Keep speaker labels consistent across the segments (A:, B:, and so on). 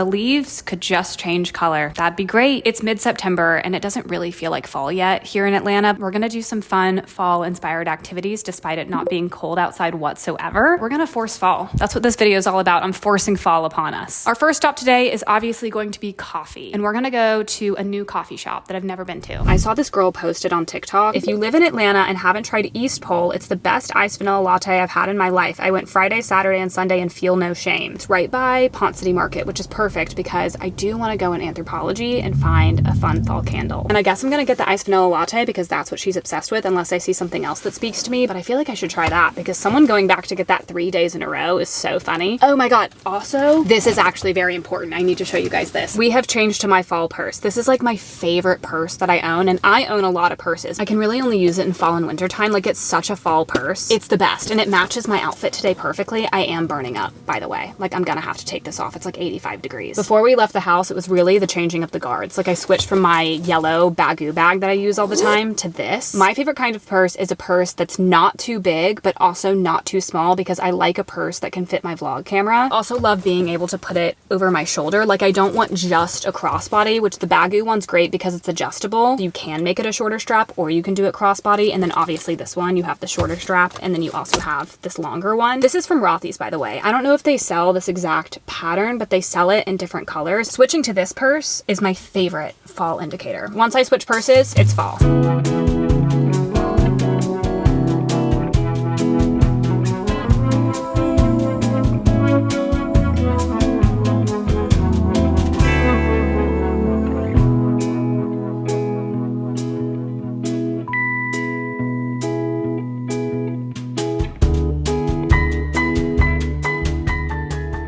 A: the leaves could just change color. That'd be great. It's mid-September and it doesn't really feel like fall yet here in Atlanta. We're gonna do some fun fall-inspired activities despite it not being cold outside whatsoever. We're gonna force fall. That's what this video is all about. I'm forcing fall upon us. Our first stop today is obviously going to be coffee, and we're gonna go to a new coffee shop that I've never been to. I saw this girl posted on TikTok. If you live in Atlanta and haven't tried East Pole, it's the best iced vanilla latte I've had in my life. I went Friday, Saturday, and Sunday and feel no shame. It's right by Pont City Market, which is perfect because I do want to go in Anthropologie and find a fun fall candle. And I guess I'm gonna get the iced vanilla latte because that's what she's obsessed with, unless I see something else that speaks to me. But I feel like I should try that because someone going back to get that 3 days in a row is so funny. Oh my god. Also, this is actually very important. I need to show you guys this. We have changed to my fall purse. This is like my favorite purse that I own, and I own a lot of purses. I can really only use it in fall and winter time. Like, it's such a fall purse. It's the best, and it matches my outfit today perfectly. I am burning up, by the way. Like, I'm gonna have to take this off. It's like 85 degrees. Before we left the house, it was really the changing of the guards. Like, I switched from my yellow bagoo bag that I use all the time to this. My favorite kind of purse is a purse that's not too big, but also not too small, because I like a purse that can fit my vlog camera. Also love being able to put it over my shoulder. Like, I don't want just a crossbody, which the bagoo one's great because it's adjustable. You can make it a shorter strap, or you can do it crossbody. And then obviously this one, you have the shorter strap, and then you also have this longer one. This is from Rothy's, by the way. I don't know if they sell this exact pattern, but they sell it in different colors. Switching to this purse is my favorite fall indicator. Once I switch purses, it's fall.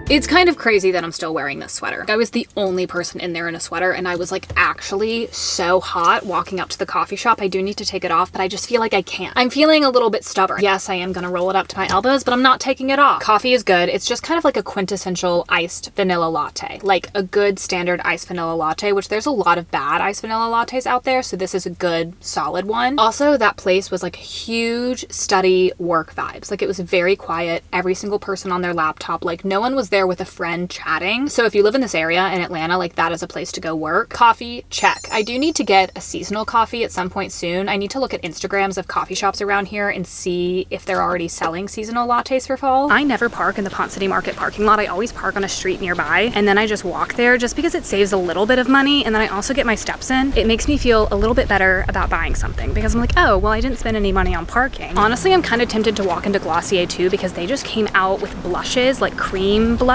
A: It's kind of crazy that I'm still wearing this sweater. I was the only person in there in a sweater, and I was like actually so hot walking up to the coffee shop. I do need to take it off, but I just feel like I can't. I'm feeling a little bit stubborn. Yes, I am gonna roll it up to my elbows, but I'm not taking it off. Coffee is good. It's just kind of like a quintessential iced vanilla latte, like a good standard iced vanilla latte, which there's a lot of bad iced vanilla lattes out there, so this is a good solid one. Also, that place was like huge study work vibes. Like, it was very quiet. Every single person on their laptop. Like, no one was there with a friend chatting. So if you live in this area in Atlanta, like, that is a place to go work. Coffee, check. I do need to get a seasonal coffee at some point soon. I need to look at Instagrams of coffee shops around here and see if they're already selling seasonal lattes for fall. I never park in the Pont City Market parking lot. I always park on a street nearby, and then I just walk there just because it saves a little bit of money, and then I also get my steps in. It makes me feel a little bit better about buying something because I'm like, oh, well, I didn't spend any money on parking. Honestly, I'm kind of tempted to walk into Glossier too because they just came out with blushes, like cream blushes.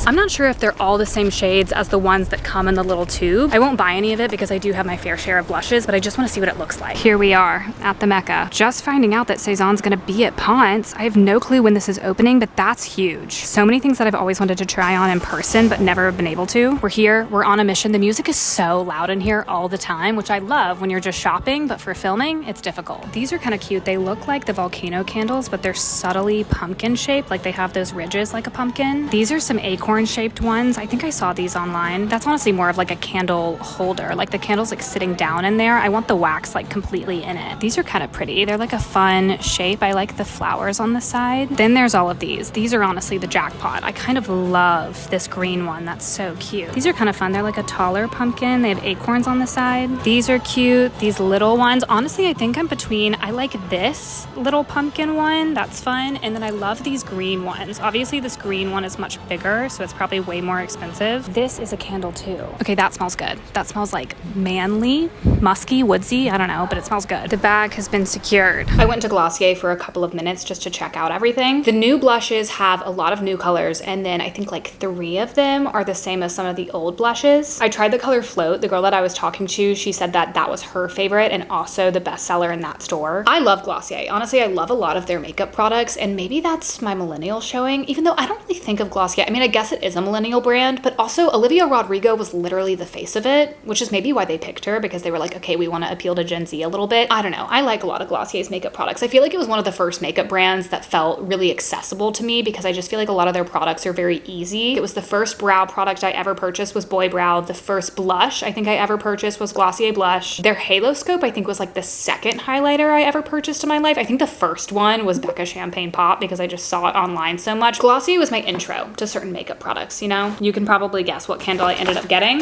A: I'm not sure if they're all the same shades as the ones that come in the little tube. I won't buy any of it because I do have my fair share of blushes, but I just want to see what it looks like. Here we are at the Mecca. Just finding out that Cezanne's gonna be at Ponce. I have no clue when this is opening, but that's huge. So many things that I've always wanted to try on in person, but never been able to. We're here, we're on a mission. The music is so loud in here all the time, which I love when you're just shopping, but for filming, it's difficult. These are kind of cute. They look like the volcano candles, but they're subtly pumpkin shaped, like they have those ridges like a pumpkin. These are some acorn shaped ones. I think I saw these online. That's honestly more of like a candle holder. Like the candle's like sitting down in there. I want the wax like completely in it. These are kind of pretty. They're like a fun shape. I like the flowers on the side. Then there's all of these. These are honestly the jackpot. I kind of love this green one. That's so cute. These are kind of fun. They're like a taller pumpkin. They have acorns on the side. These are cute. These little ones. Honestly, I think I'm between, I like this little pumpkin one. That's fun. And then I love these green ones. Obviously this green one is much bigger, so it's probably way more expensive. This is a candle too. Okay, that smells good. That smells like manly, musky, woodsy. I don't know, but it smells good. The bag has been secured. I went to Glossier for a couple of minutes just to check out everything. The new blushes have a lot of new colors, and then I think like 3 of them are the same as some of the old blushes. I tried the color Float. The girl that I was talking to, she said that that was her favorite and also the best seller in that store. I love Glossier. Honestly, I love a lot of their makeup products, and maybe that's my millennial showing, even though I don't really think of Glossier. I mean, I guess it is a millennial brand, but also Olivia Rodrigo was literally the face of it, which is maybe why they picked her, because they were like, okay, we want to appeal to Gen Z a little bit. I don't know. I like a lot of Glossier's makeup products. I feel like it was one of the first makeup brands that felt really accessible to me because I just feel like a lot of their products are very easy. It was the first brow product I ever purchased was Boy Brow. The first blush I think I ever purchased was Glossier blush. Their Halo Scope I think was like the second highlighter I ever purchased in my life. I think the first one was Becca Champagne Pop because I just saw it online so much. Glossier was my intro to certain makeup products, you know? You can probably guess what candle I ended up getting.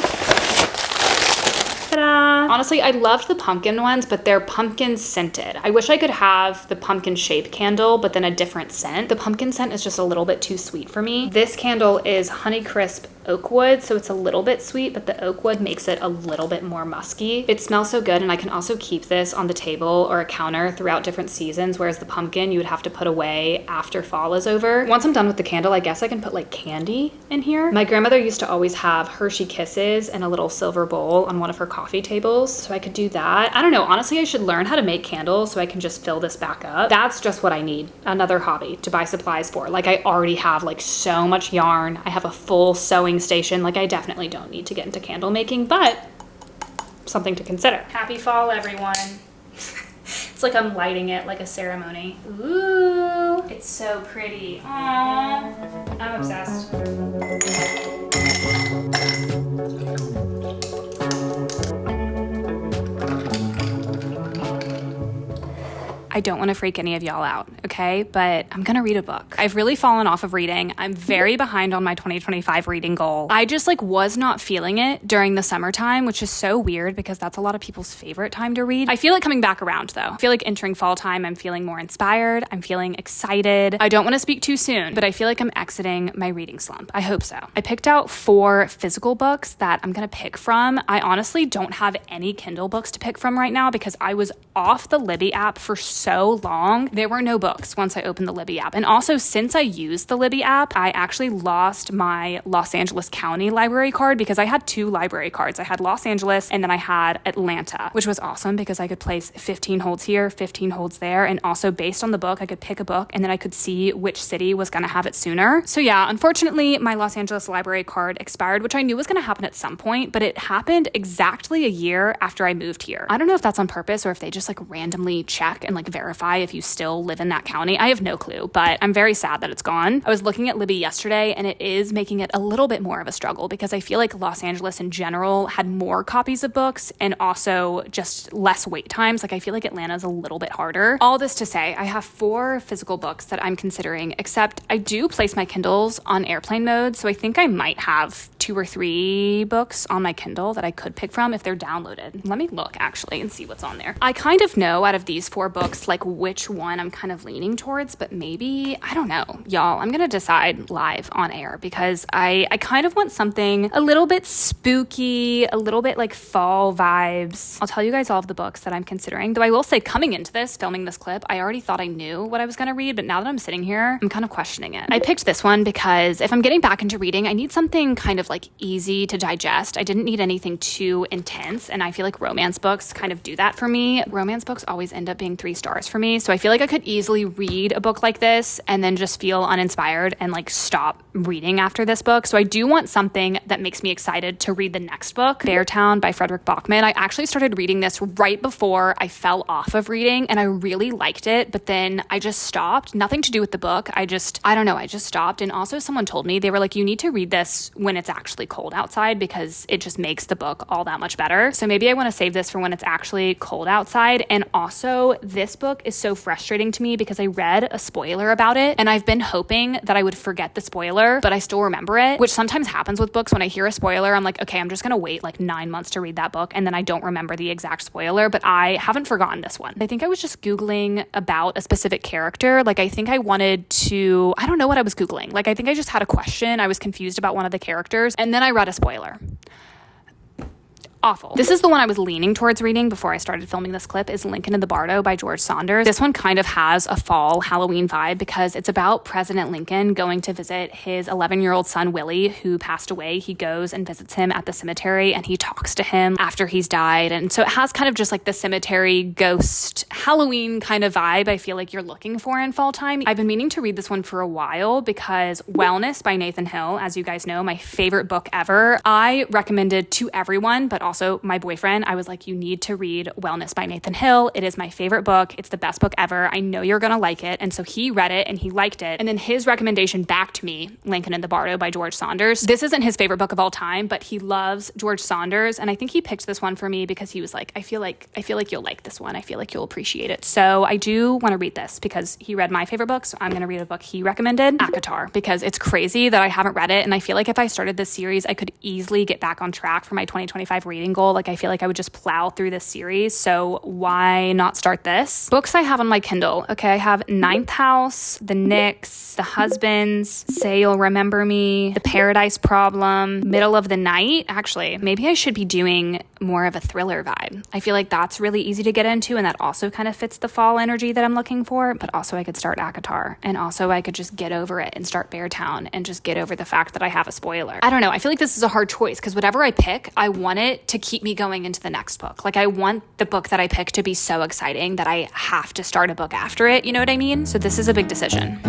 A: Ta-da! Honestly, I loved the pumpkin ones, but they're pumpkin scented. I wish I could have the pumpkin shape candle, but then a different scent. The pumpkin scent is just a little bit too sweet for me. This candle is Honeycrisp oak wood, so it's a little bit sweet, but the oak wood makes it a little bit more musky. It smells so good, and I can also keep this on the table or a counter throughout different seasons, whereas the pumpkin you would have to put away after fall is over. Once I'm done with the candle, I guess I can put like candy in here. My grandmother used to always have Hershey Kisses in a little silver bowl on one of her coffee tables, so I could do that. I don't know, honestly, I should learn how to make candles so I can just fill this back up. That's just what I need, another hobby to buy supplies for. Like, I already have like so much yarn. I have a full sewing station. Like, I definitely don't need to get into candle making, but something to consider. Happy fall, everyone. It's like I'm lighting it like a ceremony. Ooh, it's so pretty. Aww, I'm obsessed. I don't want to freak any of y'all out, okay? But I'm gonna read a book. I've really fallen off of reading. I'm very behind on my 2025 reading goal. I just like was not feeling it during the summertime, which is so weird because that's a lot of people's favorite time to read. I feel it coming back around though. I feel like entering fall time, I'm feeling more inspired. I'm feeling excited. I don't want to speak too soon, but I feel like I'm exiting my reading slump. I hope so. I picked out 4 physical books that I'm gonna pick from. I honestly don't have any Kindle books to pick from right now because I was off the Libby app for so long. There were no books once I opened the Libby app. And also, since I used the Libby app, I actually lost my Los Angeles County library card because I had 2 library cards. I had Los Angeles and then I had Atlanta, which was awesome because I could place 15 holds here, 15 holds there. And also based on the book, I could pick a book and then I could see which city was going to have it sooner. So yeah, unfortunately, my Los Angeles library card expired, which I knew was going to happen at some point, but it happened exactly a year after I moved here. I don't know if that's on purpose or if they just like randomly check and like verify if you still live in that county. I have no clue, but I'm very sad that it's gone. I was looking at Libby yesterday and it is making it a little bit more of a struggle because I feel like Los Angeles in general had more copies of books and also just less wait times. Like I feel like Atlanta's a little bit harder. All this to say, I have 4 physical books that I'm considering, except I do place my Kindles on airplane mode. So I think I might have 2 or 3 books on my Kindle that I could pick from if they're downloaded. Let me look actually and see what's on there. I kind of know out of these 4 books, like which one I'm kind of leaning towards, but maybe, I don't know, y'all, I'm gonna decide live on air because I kind of want something a little bit spooky, a little bit like fall vibes. I'll tell you guys all of the books that I'm considering, though I will say coming into this, filming this clip, I already thought I knew what I was gonna read, but now that I'm sitting here, I'm kind of questioning it. I picked this one because if I'm getting back into reading, I need something kind of like easy to digest. I didn't need anything too intense, and I feel like romance books kind of do that for me. Romance books always end up being 3 stars for me, so I feel like I could easily read a book like this and then just feel uninspired and like stop reading after this book. So I do want something that makes me excited to read the next book, Beartown by Frederick Bachman. I actually started reading this right before I fell off of reading and I really liked it, but then I just stopped. Nothing to do with the book. I don't know, I just stopped. And also someone told me, they were like, you need to read this when it's actually cold outside because it just makes the book all that much better. So maybe I want to save this for when it's actually cold outside. And also this book is so frustrating to me because I read a spoiler about it and I've been hoping that I would forget the spoiler, but I still remember it, which sometimes happens with books. When I hear a spoiler, I'm like, okay, I'm just gonna wait like 9 months to read that book, and then I don't remember the exact spoiler, but I haven't forgotten this one. I think I was just Googling about a specific character. Like I think I wanted to, I don't know what I was Googling. Like I think I just had a question. I was confused about one of the characters and then I read a spoiler. Awful. This is the one I was leaning towards reading before I started filming this clip, is Lincoln in the Bardo by George Saunders. This one kind of has a fall Halloween vibe because it's about President Lincoln going to visit his 11-year-old son, Willie, who passed away. He goes and visits him at the cemetery and he talks to him after he's died. And so it has kind of just like the cemetery ghost Halloween kind of vibe I feel like you're looking for in fall time. I've been meaning to read this one for a while because Wellness by Nathan Hill, as you guys know, my favorite book ever, I recommended to everyone, but
B: also my boyfriend, I was like, you need to read Wellness by Nathan Hill. It is my favorite book. It's the best book ever. I know you're going to like it. And so he read it and he liked it. And then his recommendation back to me, Lincoln in the Bardo by George Saunders. This isn't his favorite book of all time, but he loves George Saunders. And I think he picked this one for me because he was like, I feel like you'll like this one. I feel like you'll appreciate it. So I do want to read this because he read my favorite book. So I'm going to read a book he recommended, ACOTAR, because it's crazy that I haven't read it. And I feel like if I started this series, I could easily get back on track for my 2025 reading goal. Like I feel like I would just plow through this series. So why not start this? Books I have on my Kindle. Okay, I have Ninth House, The Knicks, The Husbands, Say You'll Remember Me, The Paradise Problem, Middle of the Night. Actually, maybe I should be doing more of a thriller vibe. I feel like that's really easy to get into, and that also kind of fits the fall energy that I'm looking for. But also I could start ACOTAR, and also I could just get over it and start Beartown and just get over the fact that I have a spoiler. I don't know. I feel like this is a hard choice because whatever I pick, I want it to keep me going into the next book. Like I want the book that I pick to be so exciting that I have to start a book after it. You know what I mean? So this is a big decision.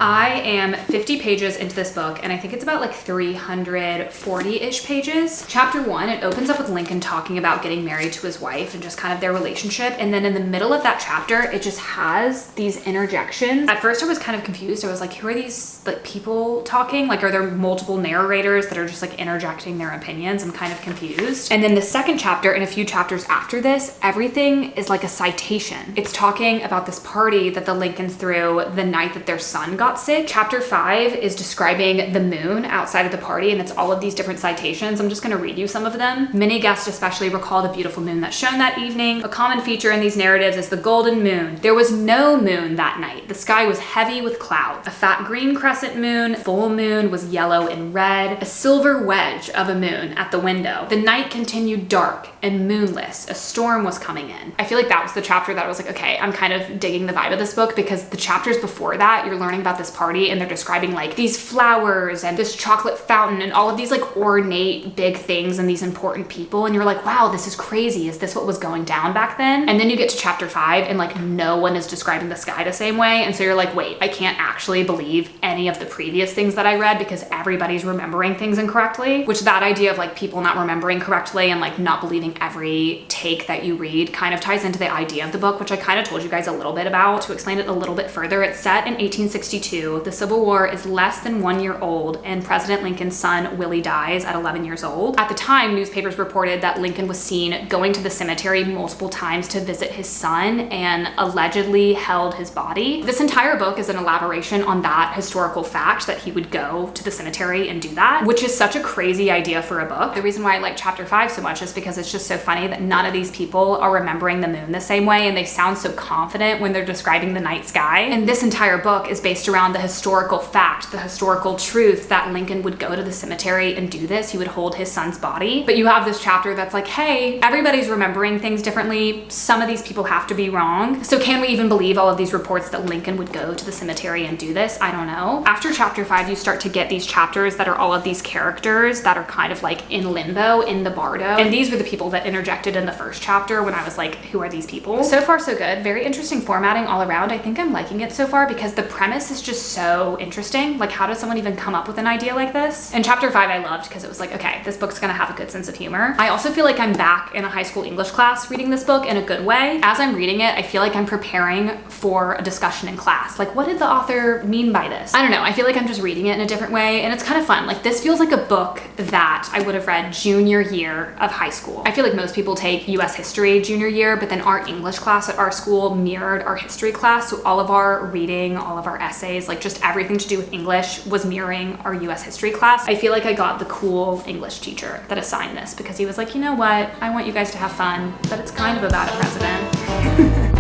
B: I am 50 pages into this book, and I think it's about like 340-ish pages. Chapter 1, it opens up with Lincoln talking about getting married to his wife and just kind of their relationship. And then in the middle of that chapter, it just has these interjections. At first I was kind of confused. I was like, who are these like people talking? Like, are there multiple narrators that are just like interjecting their opinions? I'm kind of confused. And then the second chapter and a few chapters after this, everything is like a citation. It's talking about this party that the Lincolns threw the night that their son got sick. Chapter 5 is describing the moon outside of the party, and it's all of these different citations. I'm just going to read you some of them. Many guests especially recall the beautiful moon that shone that evening. A common feature in these narratives is the golden moon. There was no moon that night. The sky was heavy with clouds. A fat green crescent moon, full moon was yellow and red, a silver wedge of a moon at the window. The night continued dark and moonless. A storm was coming in. I feel like that was the chapter that I was like, okay, I'm kind of digging the vibe of this book, because the chapters before that, you're learning about this party and they're describing like these flowers and this chocolate fountain and all of these like ornate big things and these important people, and you're like, wow, this is crazy. Is this what was going down back then? And then you get to chapter 5 and like no one is describing the sky the same way, and so you're like, wait, I can't actually believe any of the previous things that I read because everybody's remembering things incorrectly. Which, that idea of like people not remembering correctly and like not believing every take that you read kind of ties into the idea of the book, which I kind of told you guys a little bit about. To explain it a little bit further, it's set in 1862. The Civil War is less than 1 year old, and President Lincoln's son Willie dies at 11 years old. At the time, newspapers reported that Lincoln was seen going to the cemetery multiple times to visit his son and allegedly held his body. This entire book is an elaboration on that historical fact that he would go to the cemetery and do that, which is such a crazy idea for a book. The reason why I like chapter 5 so much is because it's just so funny that none of these people are remembering the moon the same way, and they sound so confident when they're describing the night sky. And this entire book is based around the historical fact, the historical truth that Lincoln would go to the cemetery and do this. He would hold his son's body. But you have this chapter that's like, hey, everybody's remembering things differently. Some of these people have to be wrong. So can we even believe all of these reports that Lincoln would go to the cemetery and do this? I don't know. After chapter 5, you start to get these chapters that are all of these characters that are kind of like in limbo in the Bardo. And these were the people that interjected in the first chapter when I was like, who are these people? So far, so good. Very interesting formatting all around. I think I'm liking it so far because the premise is just so interesting. Like, how does someone even come up with an idea like this? And chapter 5 I loved because it was like, okay, this book's gonna have a good sense of humor. I also feel like I'm back in a high school English class reading this book in a good way. As I'm reading it, I feel like I'm preparing for a discussion in class. Like, what did the author mean by this? I don't know. I feel like I'm just reading it in a different way, and it's kind of fun. Like, this feels like a book that I would have read junior year of high school. I feel like most people take US history junior year, but then our English class at our school mirrored our history class. So all of our reading, all of our essays, like just everything to do with English was mirroring our US history class. I feel like I got the cool English teacher that assigned this because he was like, you know what? I want you guys to have fun, but it's kind of about a president.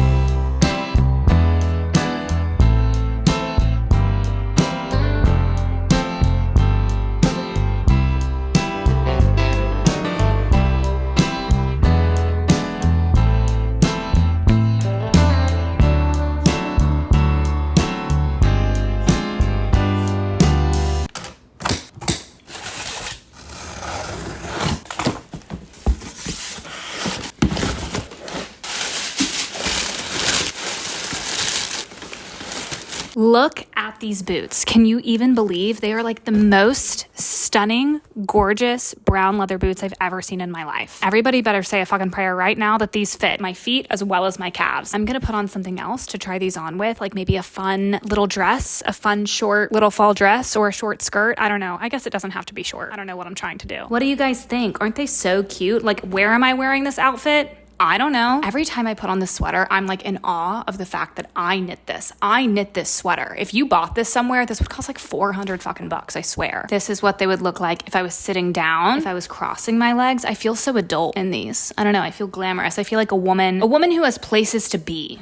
B: Look at these boots. Can you even believe they are like the most stunning, gorgeous brown leather boots I've ever seen in my life? Everybody better say a fucking prayer right now that these fit my feet as well as my calves. I'm gonna put on something else to try these on with, like maybe a fun little dress, a fun short little fall dress, or a short skirt. I don't know. I guess it doesn't have to be short. I don't know what I'm trying to do. What do you guys think? Aren't they so cute? Like, where am I wearing this outfit? I don't know. Every time I put on this sweater, I'm like in awe of the fact that I knit this. I knit this sweater. If you bought this somewhere, this would cost like 400 fucking bucks, I swear. This is what they would look like if I was sitting down, if I was crossing my legs. I feel so adult in these. I don't know. I feel glamorous. I feel like a woman who has places to be.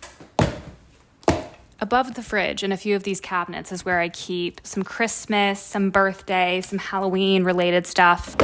B: Above the fridge in a few of these cabinets is where I keep some Christmas, some birthday, some Halloween related stuff.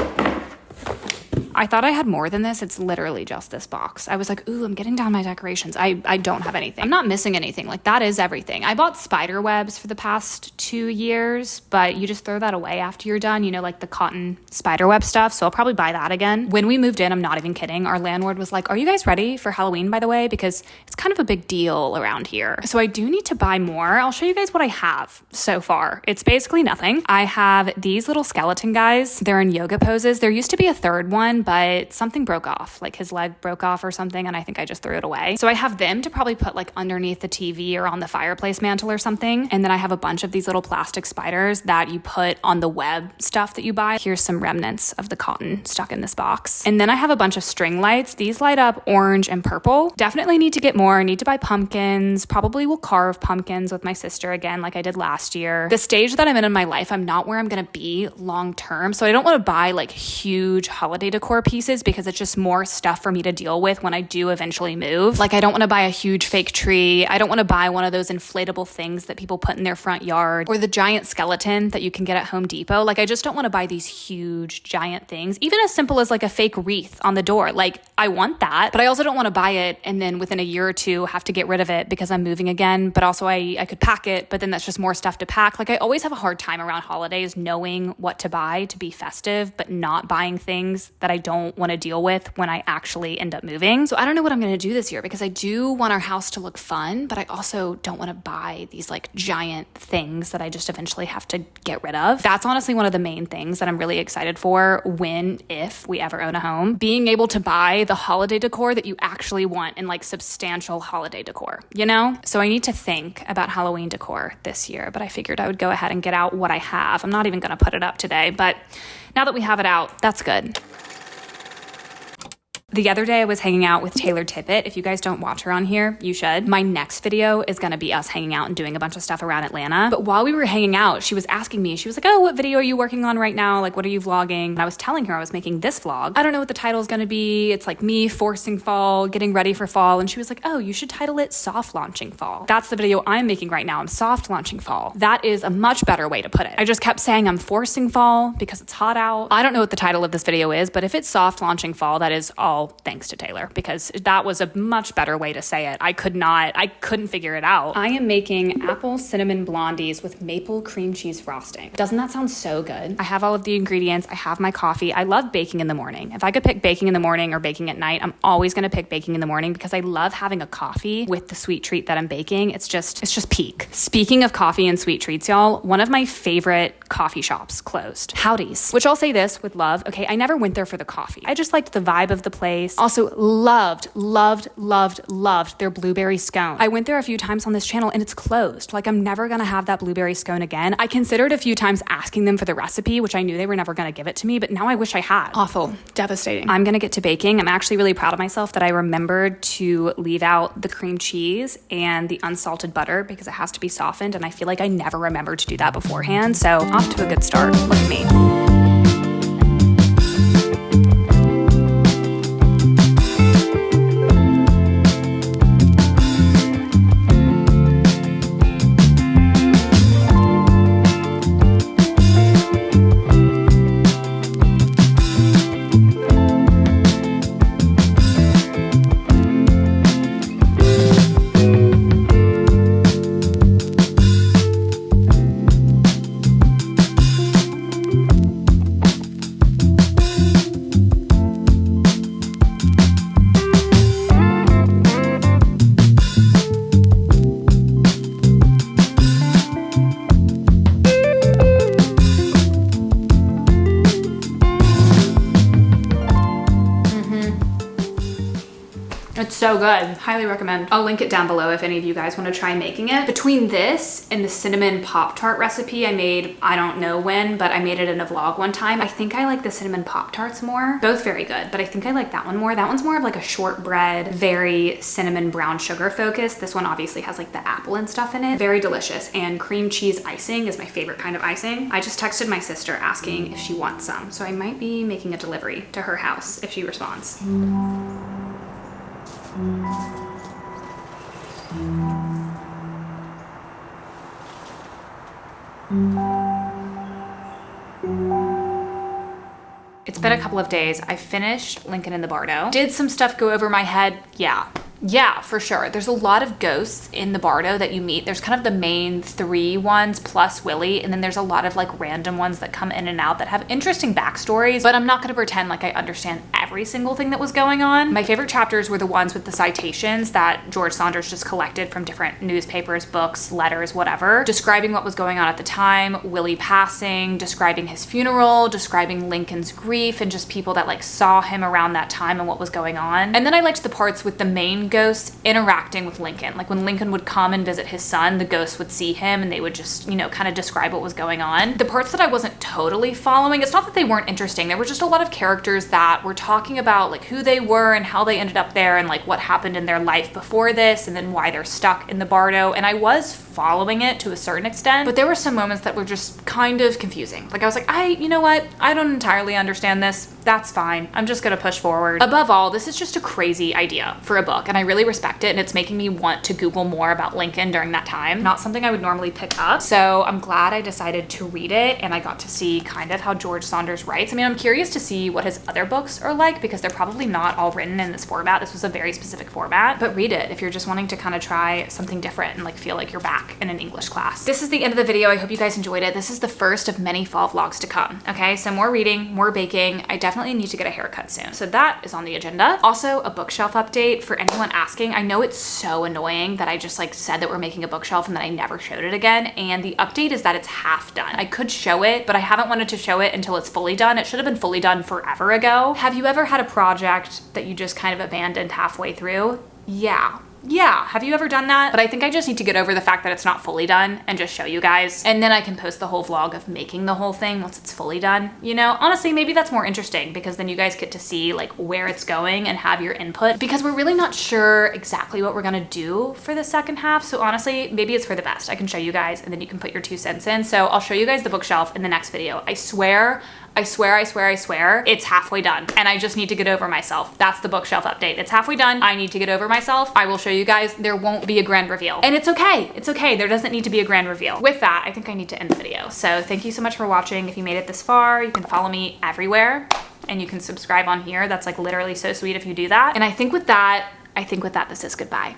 B: I thought I had more than this. It's literally just this box. I was like, ooh, I'm getting down my decorations. I don't have anything. I'm not missing anything. Like, that is everything. I bought spider webs for the past 2 years, but you just throw that away after you're done, you know, like the cotton spider web stuff. So I'll probably buy that again. When we moved in, I'm not even kidding, our landlord was like, are you guys ready for Halloween, by the way? Because it's kind of a big deal around here. So I do need to buy more. I'll show you guys what I have so far. It's basically nothing. I have these little skeleton guys. They're in yoga poses. There used to be a third one, but something broke off, like his leg broke off or something, and I think I just threw it away. So I have them to probably put like underneath the TV or on the fireplace mantle or something. And then I have a bunch of these little plastic spiders that you put on the web stuff that you buy. Here's some remnants of the cotton stuck in this box. And then I have a bunch of string lights. These light up orange and purple. Definitely need to get more. I need to buy pumpkins. Probably will carve pumpkins with my sister again, like I did last year. The stage that I'm in my life, I'm not where I'm gonna be long term. So I don't want to buy like huge holiday decor pieces because it's just more stuff for me to deal with when I do eventually move. Like, I don't want to buy a huge fake tree. I don't want to buy one of those inflatable things that people put in their front yard, or the giant skeleton that you can get at Home Depot. Like, I just don't want to buy these huge giant things, even as simple as like a fake wreath on the door. Like, I want that, but I also don't want to buy it and then within a year or two have to get rid of it because I'm moving again. But also I could pack it, but then that's just more stuff to pack. Like, I always have a hard time around holidays knowing what to buy to be festive, but not buying things that I don't want to deal with when I actually end up moving. So I don't know what I'm going to do this year because I do want our house to look fun, but I also don't want to buy these like giant things that I just eventually have to get rid of. That's honestly one of the main things that I'm really excited for if we ever own a home. Being able to buy the holiday decor that you actually want in like substantial holiday decor, you know? So I need to think about Halloween decor this year, but I figured I would go ahead and get out what I have. I'm not even going to put it up today, but now that we have it out, that's good. The other day I was hanging out with Taylor Tippett. If you guys don't watch her on here, you should. My next video is going to be us hanging out and doing a bunch of stuff around Atlanta. But while we were hanging out, she was asking me, she was like, oh, what video are you working on right now? Like, what are you vlogging? And I was telling her I was making this vlog. I don't know what the title is going to be. It's like me forcing fall, getting ready for fall. And she was like, oh, you should title it Soft Launching Fall. That's the video I'm making right now. I'm soft launching fall. That is a much better way to put it. I just kept saying I'm forcing fall because it's hot out. I don't know what the title of this video is, but if it's soft launching fall, that is all thanks to Taylor, because that was a much better way to say it. I couldn't figure it out. I am making apple cinnamon blondies with maple cream cheese frosting. Doesn't that sound so good? I have all of the ingredients. I have my coffee. I love baking in the morning. If I could pick baking in the morning or baking at night, I'm always going to pick baking in the morning because I love having a coffee with the sweet treat that I'm baking. It's just peak. Speaking of coffee and sweet treats, y'all, one of my favorite coffee shops closed. Howdy's, which I'll say this with love. Okay, I never went there for the coffee. I just liked the vibe of the place. Also loved their blueberry scone. I went there a few times on this channel and it's closed. Like, I'm never gonna have that blueberry scone again. I considered a few times asking them for the recipe, which I knew they were never gonna give it to me, but now I wish I had. Awful, devastating. I'm gonna get to baking. I'm actually really proud of myself that I remembered to leave out the cream cheese and the unsalted butter because it has to be softened, and I feel like I never remembered to do that beforehand. So off to a good start. Look at me. It's so good. Highly recommend. I'll link it down below if any of you guys want to try making it. Between this and the cinnamon Pop-Tart recipe I made, I don't know when, but I made it in a vlog one time. I think I like the cinnamon Pop-Tarts more. Both very good, but I think I like that one more. That one's more of like a shortbread, very cinnamon brown sugar focused. This one obviously has like the apple and stuff in it. Very delicious. And cream cheese icing is my favorite kind of icing. I just texted my sister asking if she wants some. So I might be making a delivery to her house if she responds. It's been a couple of days. I finished Lincoln in the Bardo. Did some stuff go over my head? Yeah, for sure. There's a lot of ghosts in the Bardo that you meet. There's kind of the main 3 ones plus Willie, and then there's a lot of like random ones that come in and out that have interesting backstories, but I'm not gonna pretend like I understand every single thing that was going on. My favorite chapters were the ones with the citations that George Saunders just collected from different newspapers, books, letters, whatever, describing what was going on at the time, Willie passing, describing his funeral, describing Lincoln's grief, and just people that like saw him around that time and what was going on. And then I liked the parts with the main ghost interacting with Lincoln. Like when Lincoln would come and visit his son, the ghosts would see him and they would just, you know, kind of describe what was going on. The parts that I wasn't totally following, it's not that they weren't interesting. There were just a lot of characters that were talking about like who they were and how they ended up there and like what happened in their life before this and then why they're stuck in the Bardo. And I was following it to a certain extent, but there were some moments that were just kind of confusing. Like I was like, you know what? I don't entirely understand this. That's fine. I'm just gonna push forward. Above all, this is just a crazy idea for a book and I really respect it, and it's making me want to Google more about Lincoln during that time. Not something I would normally pick up. So I'm glad I decided to read it and I got to see kind of how George Saunders writes. I mean, I'm curious to see what his other books are like because they're probably not all written in this format. This was a very specific format, but read it if you're just wanting to kind of try something different and like feel like you're back in an English class. This is the end of the video. I hope you guys enjoyed it. This is the first of many fall vlogs to come. Okay, so more reading, more baking. I definitely need to get a haircut soon. So that is on the agenda. Also a bookshelf update for anyone asking. I know it's so annoying that I just like said that we're making a bookshelf and then I never showed it again. And the update is that it's half done. I could show it, but I haven't wanted to show it until it's fully done. It should have been fully done forever ago. Have you ever had a project that you just kind of abandoned halfway through? Yeah, have you ever done that? But I think I just need to get over the fact that it's not fully done and just show you guys. And then I can post the whole vlog of making the whole thing once it's fully done. You know, honestly, maybe that's more interesting because then you guys get to see like where it's going and have your input because we're really not sure exactly what we're gonna do for the second half. So honestly, maybe it's for the best. I can show you guys and then you can put your 2 cents in. So I'll show you guys the bookshelf in the next video. I swear, it's halfway done and I just need to get over myself. That's the bookshelf update. It's halfway done. I need to get over myself. I will show you guys. There won't be a grand reveal and it's okay. It's okay. There doesn't need to be a grand reveal. With that, I think I need to end the video. So thank you so much for watching. If you made it this far, you can follow me everywhere and you can subscribe on here. That's like literally so sweet if you do that. And I think with that, this is goodbye.